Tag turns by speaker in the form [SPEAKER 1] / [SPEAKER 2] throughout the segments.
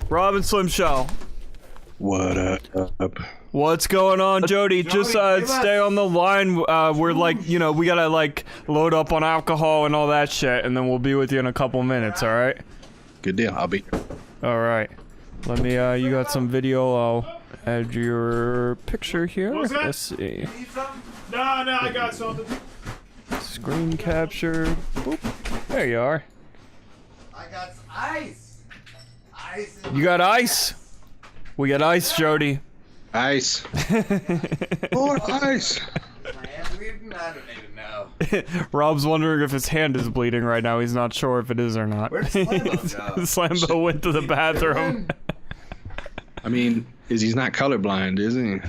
[SPEAKER 1] Rob and Slim Show.
[SPEAKER 2] What up?
[SPEAKER 1] What's going on, Jody? Just stay on the line. We're like, you know, we gotta like load up on alcohol and all that shit, and then we'll be with you in a couple minutes. All right?
[SPEAKER 2] Good deal. I'll be here.
[SPEAKER 1] All right. Let me. You got some video? I'll add your picture here. Let's see.
[SPEAKER 3] No, I got something.
[SPEAKER 1] Screen capture. Boop. There you are.
[SPEAKER 4] I got some ice.
[SPEAKER 1] You got ice? We got ice, Jody.
[SPEAKER 2] Ice. More ice.
[SPEAKER 4] My hand bleeding? I don't even know.
[SPEAKER 1] Rob's wondering if his hand is bleeding right now. He's not sure if it is or not.
[SPEAKER 4] Where'd Slambo go?
[SPEAKER 1] Slambo went to the bathroom.
[SPEAKER 2] I mean, he's not colorblind, is he?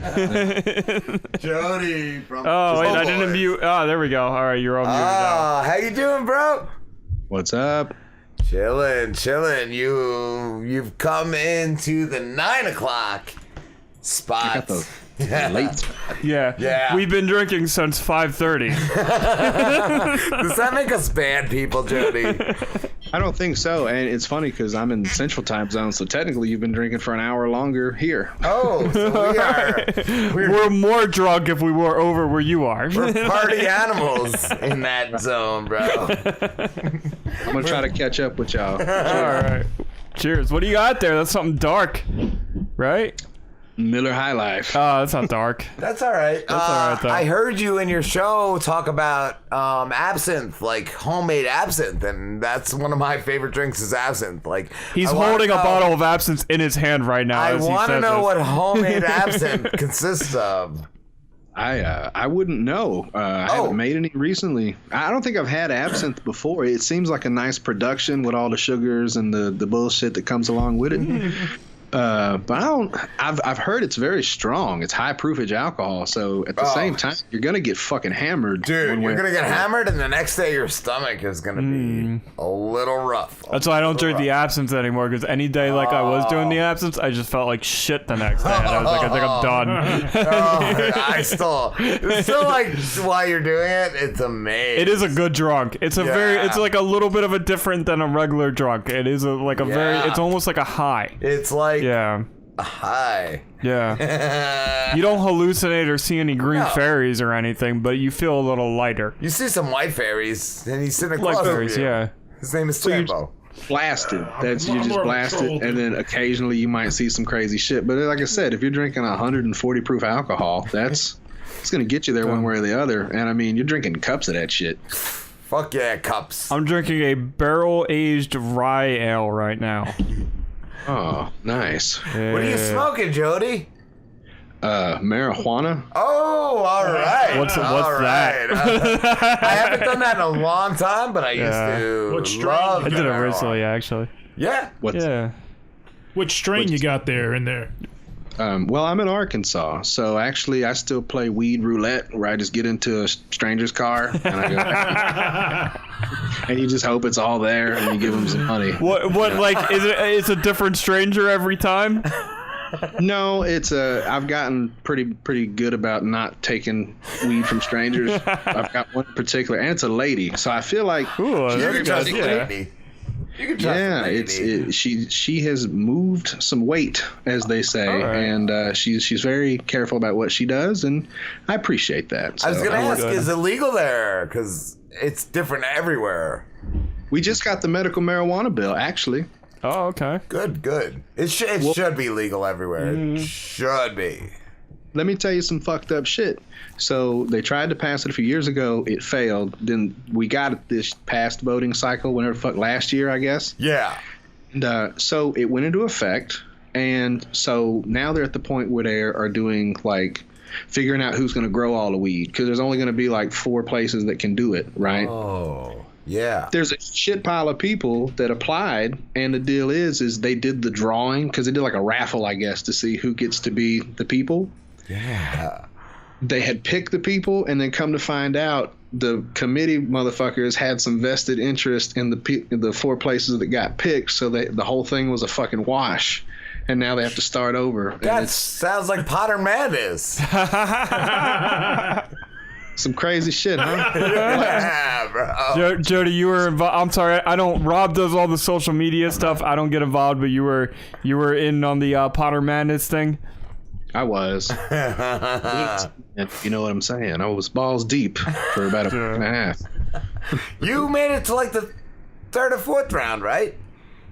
[SPEAKER 4] Jody from
[SPEAKER 1] Oh, wait, I didn't mute. Oh, there we go. All right, you're on mute now.
[SPEAKER 4] How you doing, bro?
[SPEAKER 2] What's up?
[SPEAKER 4] Chillin'. You've come into the 9 o'clock spot.
[SPEAKER 2] I got the late.
[SPEAKER 1] Yeah. We've been drinking since 5:30.
[SPEAKER 4] Does that make us bad people, Jody?
[SPEAKER 2] I don't think so, and it's funny because I'm in Central Time Zone, so technically you've been drinking for an hour longer here.
[SPEAKER 4] Oh, so
[SPEAKER 1] We're more drunk if we were over where you are.
[SPEAKER 4] we're party animals in that zone, bro.
[SPEAKER 2] I'm gonna try to catch up with y'all.
[SPEAKER 1] All right. Cheers. What do you got there? That's something dark, right?
[SPEAKER 2] Miller High Life.
[SPEAKER 1] Oh, that's not dark.
[SPEAKER 4] That's all right.
[SPEAKER 1] That's all right, though.
[SPEAKER 4] I heard you in your show talk about absinthe, like homemade absinthe, and that's one of my favorite drinks is absinthe. Like
[SPEAKER 1] He's holding a bottle of absinthe in his hand right now.
[SPEAKER 4] I want to know what homemade absinthe consists of.
[SPEAKER 2] I wouldn't know. I haven't made any recently. I don't think I've had absinthe before. It seems like a nice production with all the sugars and the bullshit that comes along with it. But I've heard it's very strong. It's high proofage alcohol. So at the same time, you're going to get fucking hammered.
[SPEAKER 4] Dude, you're going to get hammered, and the next day your stomach is going to be a little rough.
[SPEAKER 1] That's why I don't drink the absinthe anymore, because any day like I was doing the absinthe, I just felt like shit the next day. And I was like, I think I'm done.
[SPEAKER 4] It's still like, while you're doing it, it's amazing.
[SPEAKER 1] It is a good drunk. It's it's like a little bit of a different than a regular drunk. It is it's almost like a high.
[SPEAKER 4] It's like
[SPEAKER 1] a
[SPEAKER 4] high.
[SPEAKER 1] Yeah. You don't hallucinate or see any green fairies or anything, but you feel a little lighter.
[SPEAKER 4] You see some white fairies, and he's sitting across
[SPEAKER 1] fairies,
[SPEAKER 4] from you.
[SPEAKER 1] yeah.
[SPEAKER 4] His name is Slambo.
[SPEAKER 2] Blasted. You just blasted, and then occasionally you might see some crazy shit. But like I said, if you're drinking 140 proof alcohol, it's gonna get you there one way or the other. And I mean, you're drinking cups of that shit.
[SPEAKER 4] Fuck yeah, cups.
[SPEAKER 1] I'm drinking a barrel-aged rye ale right now.
[SPEAKER 2] Oh, nice.
[SPEAKER 1] Yeah.
[SPEAKER 4] What are you smoking, Jody?
[SPEAKER 2] Marijuana.
[SPEAKER 4] Oh, all right.
[SPEAKER 1] What's that?
[SPEAKER 4] I haven't done that in a long time, but I used to.
[SPEAKER 3] What strain
[SPEAKER 4] love
[SPEAKER 1] I did it
[SPEAKER 4] marijuana.
[SPEAKER 1] recently, actually.
[SPEAKER 4] Yeah.
[SPEAKER 3] Which strain you got there in there?
[SPEAKER 2] Well, I'm in Arkansas, so actually I still play weed roulette, where I just get into a stranger's car and I go, and you just hope it's all there, and you give them some money.
[SPEAKER 1] What like is it? It's a different stranger every time.
[SPEAKER 2] No, I've gotten pretty good about not taking weed from strangers. I've got one in particular, and it's a lady, so I feel like
[SPEAKER 4] You can trust a lady.
[SPEAKER 2] She has moved some weight, as they say, and she's very careful about what she does, and I appreciate that. So
[SPEAKER 4] I was gonna ask, is it legal there? Because it's different everywhere.
[SPEAKER 2] we just got the medical marijuana bill, actually.
[SPEAKER 1] Oh, okay.
[SPEAKER 4] Good. It should be legal everywhere. It should be.
[SPEAKER 2] Let me tell you some fucked up shit. So they tried to pass it a few years ago. It failed. Then we got it this past voting cycle, whenever the fuck last year, I guess.
[SPEAKER 4] Yeah.
[SPEAKER 2] And so it went into effect. And so now they're at the point where they are doing like figuring out who's going to grow all the weed, because there's only going to be like 4 places that can do it, right?
[SPEAKER 4] Oh, yeah.
[SPEAKER 2] There's a shit pile of people that applied, and the deal is they did the drawing, because they did like a raffle, I guess, to see who gets to be the people.
[SPEAKER 4] Yeah.
[SPEAKER 2] They had picked the people, and then come to find out, the committee motherfuckers had some vested interest in the 4 places that got picked, so the whole thing was a fucking wash. And now they have to start over.
[SPEAKER 4] That sounds like Potter Madness.
[SPEAKER 2] Some crazy shit, huh?
[SPEAKER 4] Yeah, bro.
[SPEAKER 1] Jody, you were involved. I'm sorry, I don't. Rob does all the social media stuff. I don't get involved, but you were in on the Potter Madness thing.
[SPEAKER 2] I was. You know what I'm saying? I was balls deep for about a week and a half.
[SPEAKER 4] You made it to like the third or fourth round, right?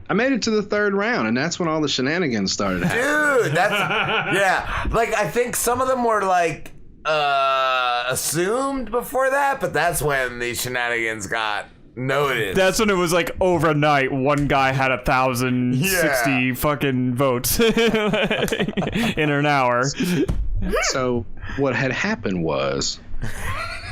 [SPEAKER 2] I made it to the third round, and that's when all the shenanigans started happening.
[SPEAKER 4] Dude, that's yeah. Like I think some of them were like assumed before that, but that's when the shenanigans got noticed.
[SPEAKER 1] That's when it was like overnight. One guy had 1,060 fucking votes in an hour.
[SPEAKER 2] So what had happened was,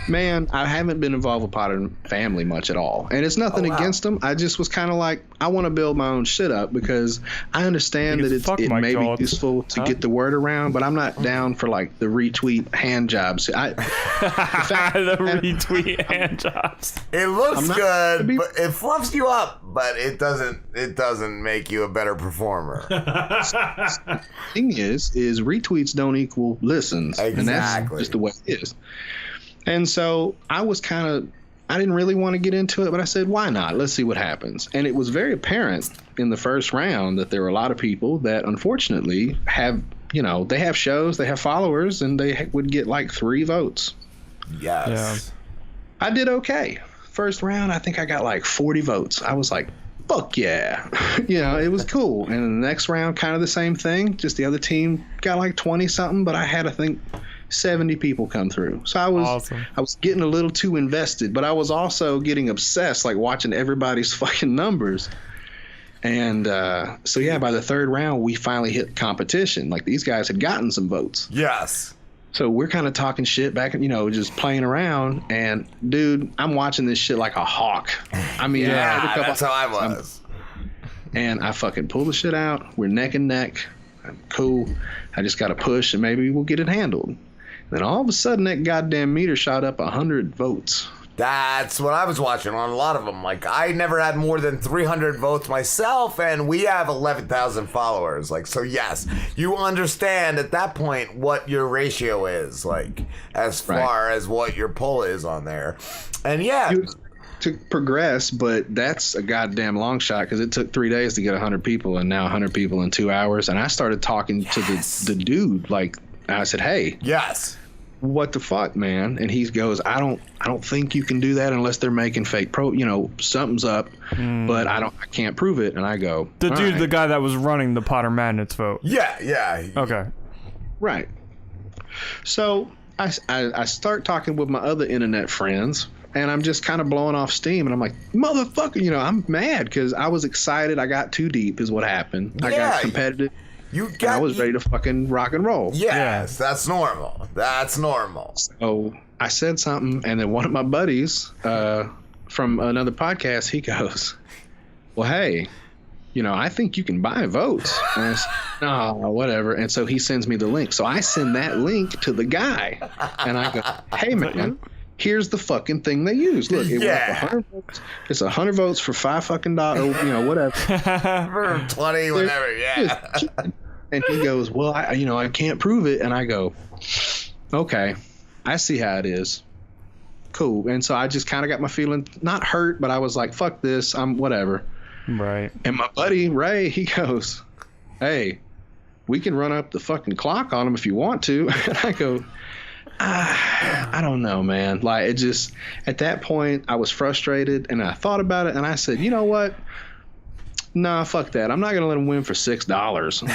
[SPEAKER 2] man, I haven't been involved with Potter family much at all. And it's nothing against them. I just was kind of like, I want to build my own shit up because I understand that it may be useful to get the word around, but I'm not down for like the retweet hand jobs. The
[SPEAKER 1] retweet hand jobs.
[SPEAKER 4] It looks good, but it fluffs you up, but it doesn't make you a better performer.
[SPEAKER 2] Thing is retweets don't equal listens.
[SPEAKER 4] Exactly.
[SPEAKER 2] And that's just the way it is. And so I didn't really want to get into it, but I said, why not? Let's see what happens. And it was very apparent in the first round that there were a lot of people that unfortunately have, they have shows, they have followers, and they would get like 3 votes.
[SPEAKER 4] Yes. Yeah.
[SPEAKER 2] I did okay. First round, I think I got like 40 votes. I was like, fuck yeah. It was cool. And the next round, kind of the same thing. Just the other team got like 20 something, but I had, I think, 70 people come through. So I was getting a little too invested, but I was also getting obsessed, like watching everybody's fucking numbers. And so yeah, by the third round, we finally hit competition. Like these guys had gotten some votes.
[SPEAKER 4] Yes.
[SPEAKER 2] So we're kind of talking shit back, just playing around. And dude, I'm watching this shit like a hawk. I mean,
[SPEAKER 4] yeah, that's how I was.
[SPEAKER 2] And I fucking pull the shit out. We're neck and neck. I'm cool. I just got to push and maybe we'll get it handled. Then all of a sudden, that goddamn meter shot up 100 votes.
[SPEAKER 4] That's what I was watching on a lot of them. Like, I never had more than 300 votes myself, and we have 11,000 followers. Like, so yes, you understand at that point what your ratio is, like, as far as what your pull is on there. And yeah.
[SPEAKER 2] To progress, but that's a goddamn long shot because it took 3 days to get 100 people, and now 100 people in 2 hours. And I started talking to the dude, like, I said, hey.
[SPEAKER 4] Yes.
[SPEAKER 2] What the fuck, man? And he goes, I don't think you can do that unless they're making fake something's up, but I can't prove it. And I go,
[SPEAKER 1] the guy that was running the Potter Madness vote.
[SPEAKER 4] Yeah.
[SPEAKER 1] Okay.
[SPEAKER 2] Right. So I start talking with my other internet friends, and I'm just kind of blowing off steam, and I'm like, motherfucker, I'm mad because I was excited. I got too deep is what happened. I got competitive. I was ready to fucking rock and roll.
[SPEAKER 4] Yes, that's normal. That's normal.
[SPEAKER 2] So I said something, and then one of my buddies from another podcast, he goes, well, hey, I think you can buy votes. And I said, no, whatever. And so he sends me the link. So I send that link to the guy, and I go, hey, man, here's the fucking thing they use. Look, it was 100 votes. It's 100 votes for $5 fucking whatever.
[SPEAKER 4] For 20, whatever, yeah.
[SPEAKER 2] And he goes, well, I can't prove it. And I go, okay, I see how it is. Cool. And so I just kind of got my feeling not hurt, but I was like, fuck this. I'm whatever.
[SPEAKER 1] Right.
[SPEAKER 2] And my buddy, Ray, he goes, hey, we can run up the fucking clock on him if you want to. And I go, I don't know, man. Like, it just, at that point, I was frustrated and I thought about it and I said, you know what? Nah, fuck that. I'm not going to let him win for $6. So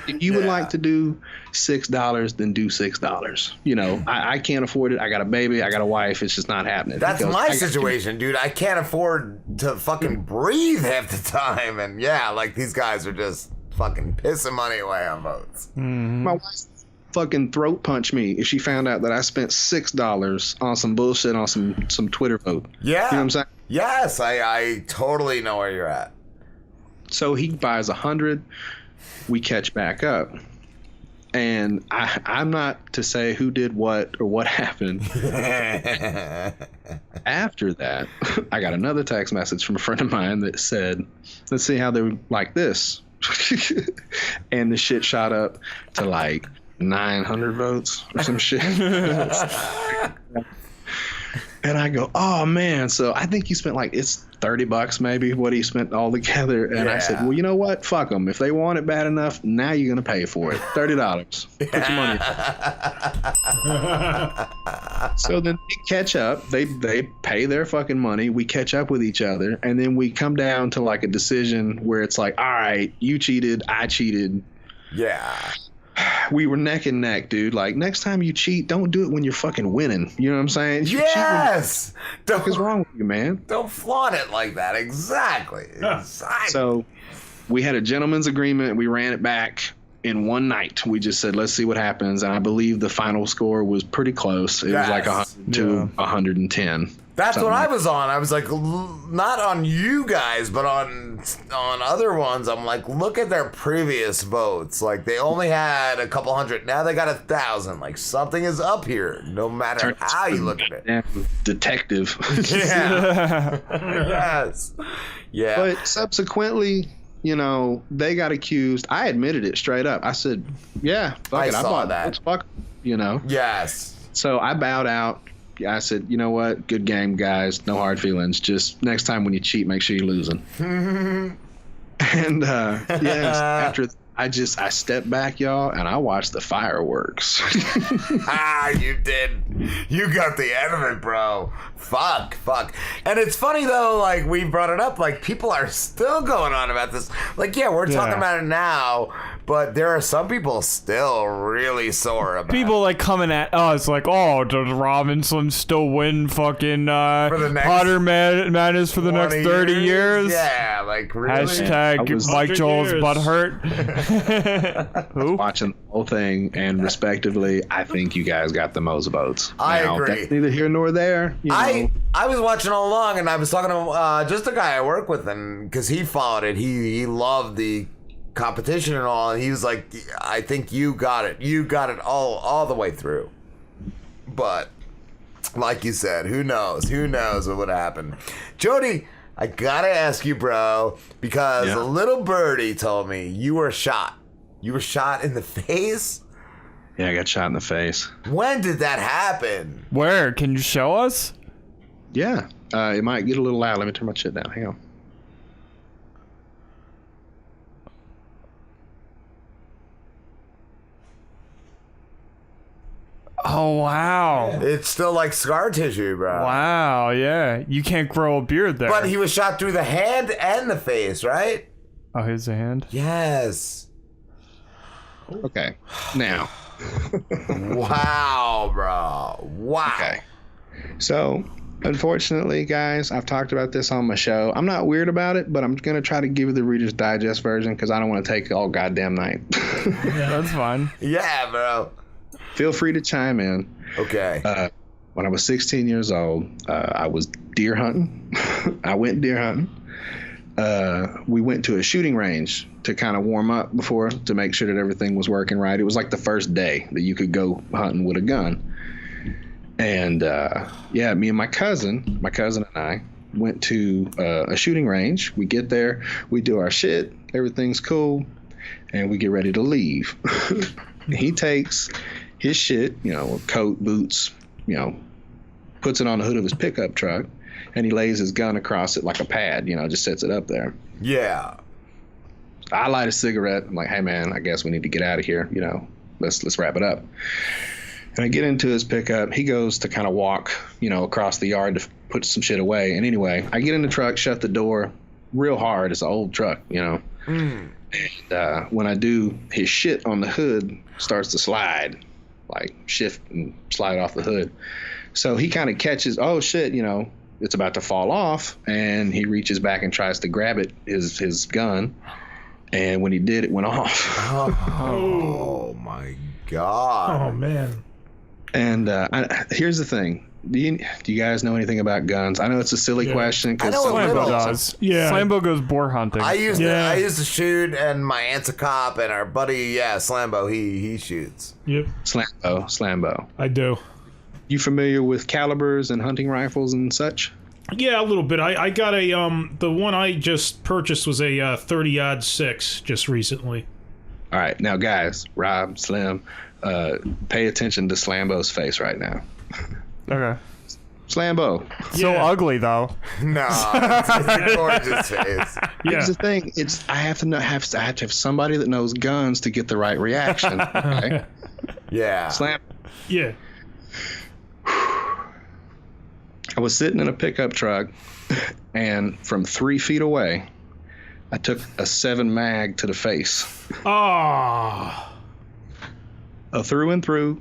[SPEAKER 2] if you would like to do $6, then do $6. I can't afford it. I got a baby. I got a wife. It's just not happening.
[SPEAKER 4] That's my situation, dude. I can't afford to fucking breathe half the time. And yeah, like these guys are just fucking pissing money away on votes.
[SPEAKER 1] Mm-hmm.
[SPEAKER 2] My wife fucking throat punch me if she found out that I spent $6 on some bullshit on some Twitter vote.
[SPEAKER 4] Yeah.
[SPEAKER 2] You know what I'm saying?
[SPEAKER 4] Yes, I totally know where you're at.
[SPEAKER 2] So he buys 100. We catch back up. And I'm not to say who did what or what happened. After that, I got another text message from a friend of mine that said, let's see how they like this. And the shit shot up to like 900 votes or some shit. And I go, oh man. So I think he spent like, it's $30 maybe what he spent all together. And I said, well, you know what? Fuck them. If they want it bad enough, now you're going to pay for it. $30. Put your money. So then they catch up. They pay their fucking money. We catch up with each other. And then we come down to like a decision where it's like, all right, you cheated. I cheated.
[SPEAKER 4] Yeah.
[SPEAKER 2] We were neck and neck, dude. Like, next time you cheat, don't do it when you're fucking winning. You know what I'm saying?
[SPEAKER 4] Yes.
[SPEAKER 2] What is wrong with you, man?
[SPEAKER 4] Don't flaunt it like that. Exactly.
[SPEAKER 2] So we had a gentleman's agreement. We ran it back in one night. We just said, let's see what happens. And I believe the final score was pretty close. It was like 100 to 110.
[SPEAKER 4] That's what I was on. I was like, not on you guys, but on other ones. I'm like, look at their previous votes. Like, they only had a couple hundred. Now they got 1,000. Like, something is up here, no matter how you look at it.
[SPEAKER 2] Detective.
[SPEAKER 4] Yeah. Yes. Yeah.
[SPEAKER 2] But subsequently, you know, they got accused. I admitted it straight up. I said, yeah, fuck it. I bought that. Fuck, you know.
[SPEAKER 4] Yes.
[SPEAKER 2] So I bowed out. I said, you know what? Good game, guys. No hard feelings. Just next time when you cheat, make sure you're losing. And yes, after I stepped back, y'all, and I watched the fireworks.
[SPEAKER 4] You did. You got the end of it, bro. Fuck. And it's funny, though, like, we brought it up, like, people are still going on about this. Like, yeah, we're talking about it now, but there are some people still really sore about
[SPEAKER 1] people, like, coming at us, like, oh, does Robinson still win fucking Potter Madness for the next 30 years?
[SPEAKER 4] Yeah, like, really?
[SPEAKER 1] Hashtag Mike Joel's butthurt. Who?
[SPEAKER 2] Watching the whole thing, and respectively, I think you guys got the most votes.
[SPEAKER 4] I agree.
[SPEAKER 2] That's neither here nor there. You know.
[SPEAKER 4] I was watching all along, and I was talking to just a guy I work with, and because he followed it, he loved the competition and all, and he was like, I think you got it all the way through. But like you said, who knows what would happen. Jody, I gotta ask you, bro, because a little birdie told me you were shot in the face.
[SPEAKER 2] Yeah, I got shot in the face.
[SPEAKER 4] When did that happen?
[SPEAKER 1] Where? Can you show us?
[SPEAKER 2] Yeah, it might get a little loud. Let me turn my shit down. Hang on.
[SPEAKER 1] Oh, wow.
[SPEAKER 4] It's still like scar tissue, bro.
[SPEAKER 1] Wow, yeah. You can't grow a beard there.
[SPEAKER 4] But he was shot through the hand and the face, right?
[SPEAKER 1] Oh, here's the hand?
[SPEAKER 4] Yes.
[SPEAKER 2] Okay, now.
[SPEAKER 4] Wow, bro. Wow.
[SPEAKER 2] Okay. So, unfortunately, guys, I've talked about this on my show. I'm not weird about it, but I'm going to try to give you the Reader's Digest version because I don't want to take all goddamn night.
[SPEAKER 1] Yeah, that's fine.
[SPEAKER 4] Yeah, bro.
[SPEAKER 2] Feel free to chime in.
[SPEAKER 4] Okay.
[SPEAKER 2] When I was 16 years old, I was deer hunting. I went deer hunting. We went to a shooting range to kind of warm up before to make sure that everything was working right. It was like the first day that you could go hunting with a gun. And me and my cousin and I went to a shooting range. We get there, we do our shit, everything's cool, and we get ready to leave. He takes his shit, you know, coat, boots, you know, puts it on the hood of his pickup truck, and he lays his gun across it like a pad, you know, just sets it up there.
[SPEAKER 4] Yeah.
[SPEAKER 2] I light a cigarette. I'm like, hey man, I guess we need to get out of here. You know, let's wrap it up. And I get into his pickup. He goes to kind of walk, you know, across the yard to put some shit away. And anyway, I get in the truck, shut the door real hard. It's an old truck, you know. And when I do, his shit on the hood starts to slide, like shift and slide off the hood. So he kind of catches, oh shit, you know, it's about to fall off, and he reaches back and tries to grab it, his gun, and when he did, it went off.
[SPEAKER 4] Oh my god!
[SPEAKER 3] Oh man!
[SPEAKER 2] And here's the thing: do you guys know anything about guns? I know it's a silly question.
[SPEAKER 4] I know
[SPEAKER 1] Slambo does.
[SPEAKER 3] Yeah.
[SPEAKER 1] Slambo goes boar hunting.
[SPEAKER 4] I used to shoot, and my aunt's a cop, and our buddy, Slambo, he shoots.
[SPEAKER 3] Yep.
[SPEAKER 2] Slambo.
[SPEAKER 3] I do.
[SPEAKER 2] You familiar with calibers and hunting rifles and such?
[SPEAKER 3] Yeah, a little bit. I got the one I just purchased was a 30-06 just recently.
[SPEAKER 2] All right, now guys, Rob, Slim, pay attention to Slambo's face right now.
[SPEAKER 1] Okay.
[SPEAKER 2] Slambo.
[SPEAKER 1] So ugly though.
[SPEAKER 4] No, it's a gorgeous face.
[SPEAKER 2] Here's the thing: I have to have somebody that knows guns to get the right reaction. Okay?
[SPEAKER 4] Yeah.
[SPEAKER 2] Slam.
[SPEAKER 3] Yeah.
[SPEAKER 2] I was sitting in a pickup truck, and from 3 feet away, I took a 7 mag to the face.
[SPEAKER 3] Oh.
[SPEAKER 2] Through and through.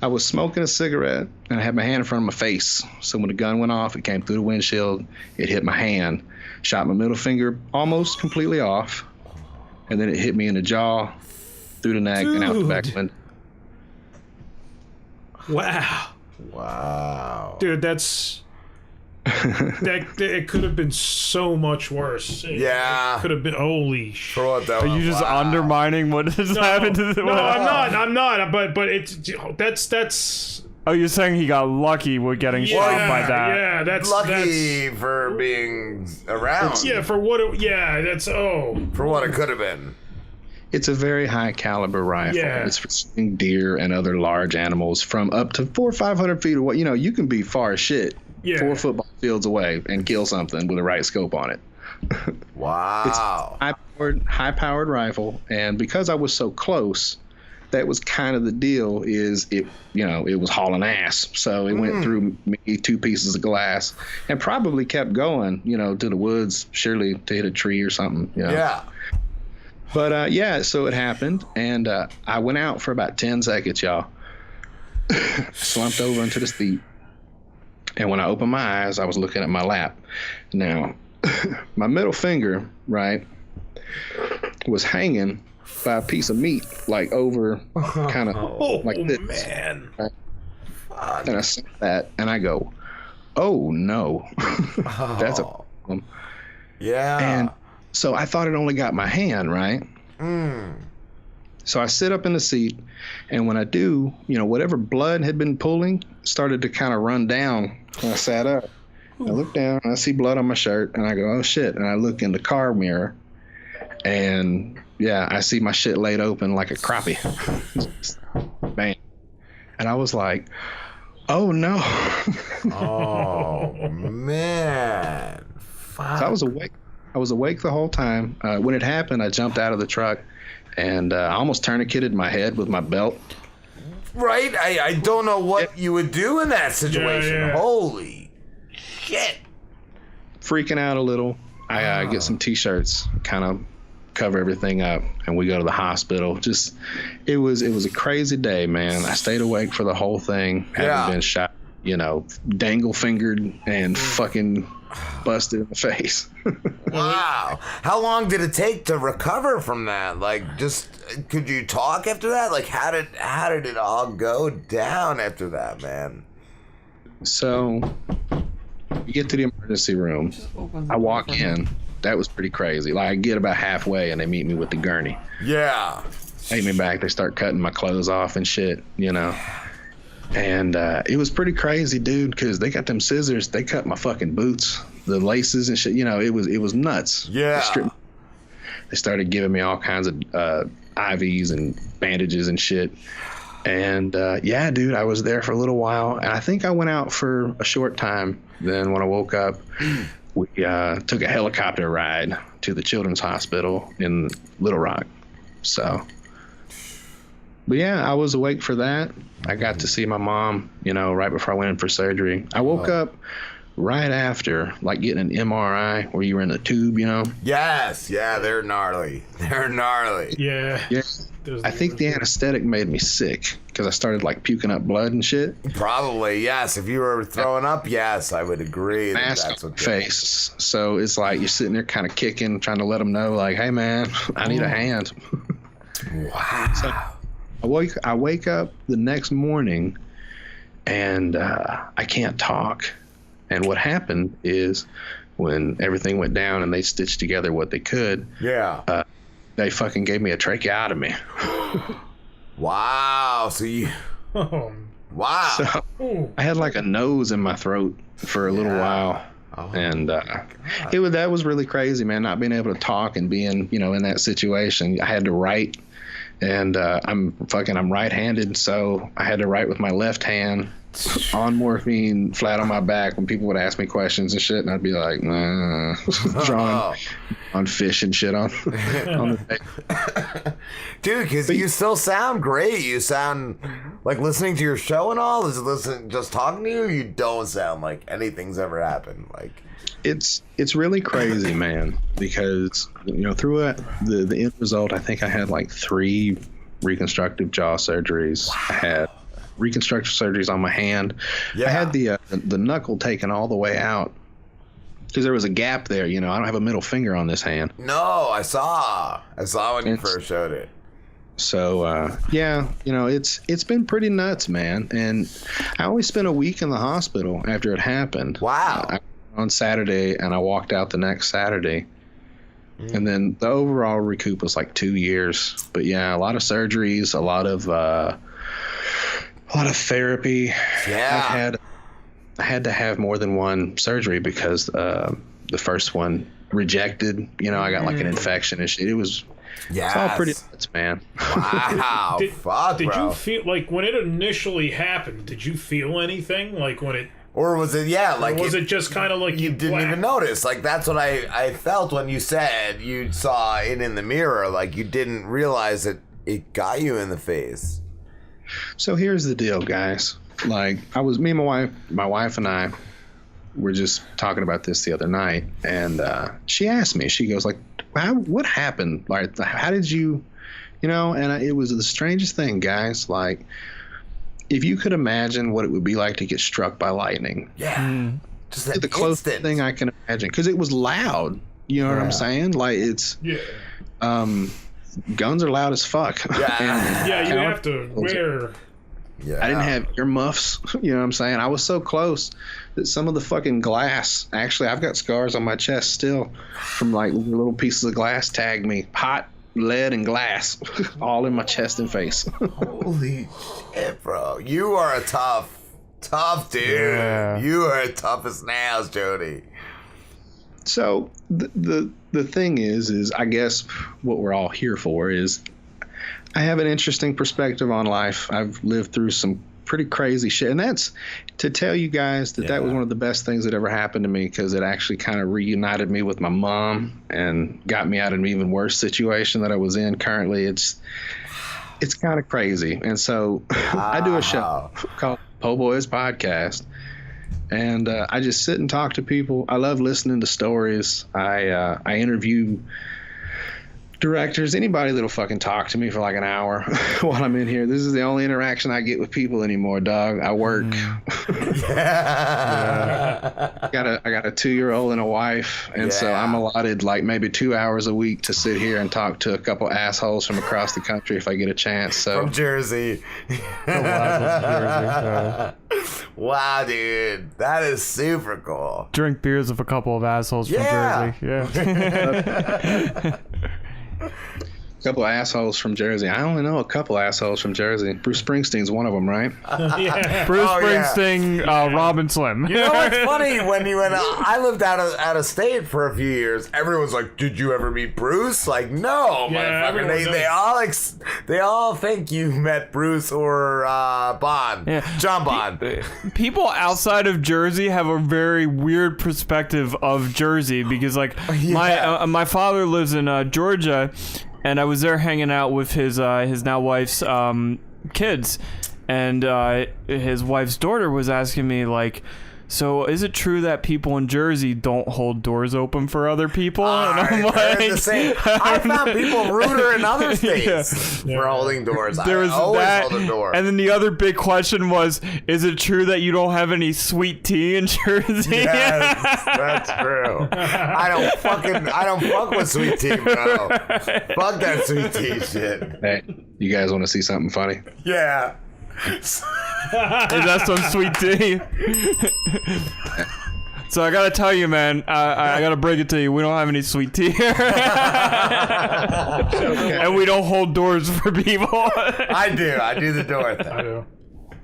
[SPEAKER 2] I was smoking a cigarette, and I had my hand in front of my face. So when the gun went off, it came through the windshield. It hit my hand, shot my middle finger almost completely off, and then it hit me in the jaw, through the neck, and out the back window.
[SPEAKER 3] Wow. Dude, that's... it could have been so much worse.
[SPEAKER 4] Yeah.
[SPEAKER 3] Could have been, holy shit.
[SPEAKER 4] For what that
[SPEAKER 1] Are you just undermining what has happened to the...
[SPEAKER 3] No, I'm not. But it's... That's...
[SPEAKER 1] Oh, you're saying he got lucky with getting shot by that.
[SPEAKER 3] Yeah, that's...
[SPEAKER 4] Lucky for being around.
[SPEAKER 3] Yeah, for what it... Yeah, that's... Oh.
[SPEAKER 4] For what it could have been.
[SPEAKER 2] It's a very high caliber rifle.
[SPEAKER 3] Yeah.
[SPEAKER 2] It's for shooting deer and other large animals from up to 400 or 500 feet away. You know, you can be far as shit.
[SPEAKER 3] Yeah.
[SPEAKER 2] 4 football fields away and kill something with the right scope on it.
[SPEAKER 4] Wow.
[SPEAKER 2] It's high-powered rifle, and because I was so close, that was kind of the deal. Is it? You know, it was hauling ass. So it went through me 2 pieces of glass, and probably kept going. You know, to the woods, surely to hit a tree or something. You know?
[SPEAKER 4] Yeah.
[SPEAKER 2] But so it happened, and I went out for about 10 seconds, y'all. Slumped over into the seat. And when I opened my eyes, I was looking at my lap. Now, my middle finger, right, was hanging by a piece of meat, like over, kind of like this.
[SPEAKER 3] Man.
[SPEAKER 2] Right? And I saw that, and I go, oh, no. That's a problem.
[SPEAKER 4] Yeah.
[SPEAKER 2] And so I thought it only got my hand, right? So I sit up in the seat, and when I do, you know, whatever blood had been pooling started to kind of run down when I sat up. I look down, and I see blood on my shirt, and I go, oh, shit. And I look in the car mirror, and, yeah, I see my shit laid open like a crappie. Bam. And I was like, oh, no.
[SPEAKER 4] Oh, man. Fuck.
[SPEAKER 2] So I was awake. I was awake the whole time. When it happened, I jumped out of the truck, and I almost tourniqueted my head with my belt.
[SPEAKER 4] Right? I don't know what you would do in that situation.
[SPEAKER 3] Yeah.
[SPEAKER 4] Holy shit.
[SPEAKER 2] Freaking out a little. I get some T-shirts, kind of cover everything up, and we go to the hospital. Just, it was a crazy day, man. I stayed awake for the whole thing. Having been shot, you know, dangle fingered and fucking busted in the face.
[SPEAKER 4] Wow. How long did it take to recover from that? Like, just could you talk after that? Like, how did it all go down after that, man?
[SPEAKER 2] So you get to the emergency room. I walk in. That was pretty crazy. Like, I get about halfway, and they meet me with the gurney.
[SPEAKER 4] Yeah.
[SPEAKER 2] Take me back. They start cutting my clothes off and shit, you know. And it was pretty crazy, dude, because they got them scissors. They cut my fucking boots, the laces and shit. You know, it was nuts.
[SPEAKER 4] Yeah.
[SPEAKER 2] They started giving me all kinds of IVs and bandages and shit. And yeah, dude, I was there for a little while. And I think I went out for a short time. Then when I woke up, we took a helicopter ride to the Children's Hospital in Little Rock. So, but yeah, I was awake for that. I got to see my mom, you know, right before I went in for surgery. I woke up right after, like, getting an MRI where you were in the tube, you know?
[SPEAKER 4] Yes. Yeah, they're gnarly. They're gnarly.
[SPEAKER 3] Yeah.
[SPEAKER 2] Yeah. I think the anesthetic made me sick because I started, like, puking up blood and shit.
[SPEAKER 4] Probably, yes. If you were throwing up, yes, I would agree.
[SPEAKER 2] Mask
[SPEAKER 4] That's
[SPEAKER 2] on
[SPEAKER 4] what
[SPEAKER 2] your face. So it's like you're sitting there kind of kicking, trying to let them know, like, hey, man, I need a hand.
[SPEAKER 4] Wow.
[SPEAKER 2] So I wake up the next morning, and I can't talk. And what happened is when everything went down and they stitched together what they could, they fucking gave me a tracheotomy.
[SPEAKER 4] Wow. So you... Wow.
[SPEAKER 2] So I had like a nose in my throat for a little while. And that was really crazy, man, not being able to talk and being, you know, in that situation. I had to write And I'm right-handed, so I had to write with my left hand on morphine, flat on my back when people would ask me questions and shit, and I'd be like, drawing on fish and shit on the paper.
[SPEAKER 4] Dude, because you still sound great. You sound like listening to your show and all. Just talking to you. You don't sound like anything's ever happened. Like
[SPEAKER 2] it's really crazy, man. Because through the end result, I think I had like 3 reconstructive jaw surgeries. Wow. I had reconstructive surgeries on my hand. Yeah. I had the knuckle taken all the way out because there was a gap there. I don't have a middle finger on this hand.
[SPEAKER 4] No, I saw when you first showed it.
[SPEAKER 2] So it's been pretty nuts, man. And I only spent a week in the hospital after it happened.
[SPEAKER 4] Wow.
[SPEAKER 2] On Saturday, and I walked out the next Saturday. And then the overall recoup was like 2 years. But yeah, a lot of surgeries, a lot of therapy.
[SPEAKER 4] Yeah.
[SPEAKER 2] I had to have more than one surgery because the first one rejected. I got like an infection and shit. It's all pretty nuts, man.
[SPEAKER 4] Wow.
[SPEAKER 3] Did you feel like when it initially happened? Did you feel anything like when it?
[SPEAKER 4] Or was it
[SPEAKER 3] was it just kind of like
[SPEAKER 4] you didn't even notice? Like that's what I felt when you said you saw it in the mirror. Like you didn't realize it got you in the face.
[SPEAKER 2] So here's the deal, guys. Like me and my wife and I were just talking about this the other night, and she asked me. She goes like, "What happened? Like, how did you, And it was the strangest thing, guys. Like, if you could imagine what it would be like to get struck by lightning.
[SPEAKER 4] Yeah. Just
[SPEAKER 2] the closest thing I can imagine, because it was loud. You know what I'm saying? Like it's.
[SPEAKER 3] Yeah.
[SPEAKER 2] Guns are loud as fuck.
[SPEAKER 3] Yeah. You have to wear.
[SPEAKER 2] Yeah. I didn't have earmuffs. You know what I'm saying? I was so close that some of the fucking glass. Actually, I've got scars on my chest still from like little pieces of glass tagged me. Hot lead and glass, all in my chest and face.
[SPEAKER 4] Holy shit, bro! You are a tough dude. Yeah. You are tough as nails, Jody.
[SPEAKER 2] So the thing is I guess what we're all here for is I have an interesting perspective on life. I've lived through some pretty crazy shit, and that's to tell you guys that was one of the best things that ever happened to me, because it actually kind of reunited me with my mom and got me out of an even worse situation that I was in currently. It's kind of crazy. And so I do a show called Po Boys Podcast, and I just sit and talk to people. I love listening to stories. I interview directors, anybody that'll fucking talk to me for like an hour while I'm in here. This is the only interaction I get with people anymore, dog. I work. I got a 2-year-old and a wife, and so I'm allotted like maybe 2 hours a week to sit here and talk to a couple assholes from across the country if I get a chance. So
[SPEAKER 4] from Jersey. Wow, dude, that is super cool.
[SPEAKER 1] Drink beers with a couple of assholes from Jersey. Yeah.
[SPEAKER 2] A couple of assholes from Jersey. I only know a couple assholes from Jersey. Bruce Springsteen's one of them, right?
[SPEAKER 1] Bruce Springsteen, Robin Slim.
[SPEAKER 4] You know what's funny? When I lived out of state for a few years, everyone's like, "Did you ever meet Bruce?" Like, no, motherfucker. They all think you met Bruce or Bond, John Bond.
[SPEAKER 1] People outside of Jersey have a very weird perspective of Jersey because, like, my father lives in Georgia. And I was there hanging out with his now wife's kids, and his wife's daughter was asking me like, "So is it true that people in Jersey don't hold doors open for other people?" And I'm like,
[SPEAKER 4] the same. I found people ruder in other states for holding doors. I always hold a door.
[SPEAKER 1] And then the other big question was, is it true that you don't have any sweet tea in Jersey?
[SPEAKER 4] Yes, that's true. I don't fuck with sweet tea, bro. Fuck that sweet tea shit.
[SPEAKER 2] Hey, you guys want to see something funny?
[SPEAKER 4] Yeah.
[SPEAKER 1] Is that some sweet tea? So I gotta tell you, man, I gotta break it to you. We don't have any sweet tea here. And we don't hold doors for people.
[SPEAKER 4] I do the door thing.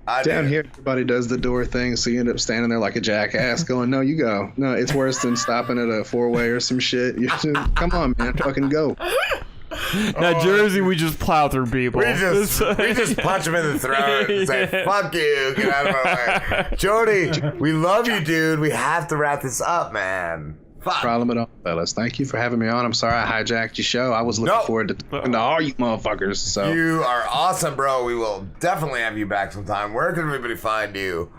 [SPEAKER 3] I do.
[SPEAKER 2] Down here, everybody does the door thing, so you end up standing there like a jackass going, "No, you go." No, it's worse than stopping at a four-way or some shit. You just, come on, man, fucking go.
[SPEAKER 1] Now, Jersey, we just plow through people.
[SPEAKER 4] We just punch him in the throat and say, fuck you, get out of my way. Jodie, we love you, dude. We have to wrap this up, man. Fuck.
[SPEAKER 2] Problem at all, fellas. Thank you for having me on. I'm sorry I hijacked your show. I was looking forward to talking to all you motherfuckers. So
[SPEAKER 4] you are awesome, bro. We will definitely have you back sometime. Where can everybody find you?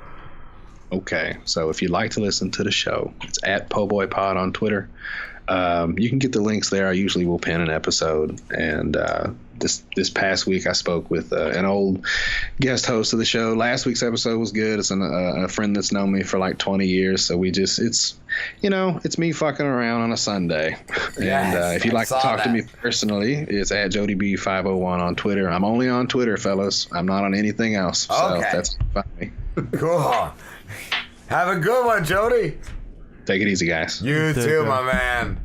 [SPEAKER 2] Okay, so if you'd like to listen to the show, it's at Po'BoyPod on Twitter. You can get the links there. I usually will pin an episode. And this past week, I spoke with an old guest host of the show. Last week's episode was good. It's a friend that's known me for like 20 years. So it's me fucking around on a Sunday.
[SPEAKER 4] Yes,
[SPEAKER 2] and if you'd like to talk to me personally, it's at Jodie B 501 on Twitter. I'm only on Twitter, fellas. I'm not on anything else. So that's fine. Me.
[SPEAKER 4] Cool. Have a good one, Jodie.
[SPEAKER 2] Take it easy, guys.
[SPEAKER 4] You too, my man.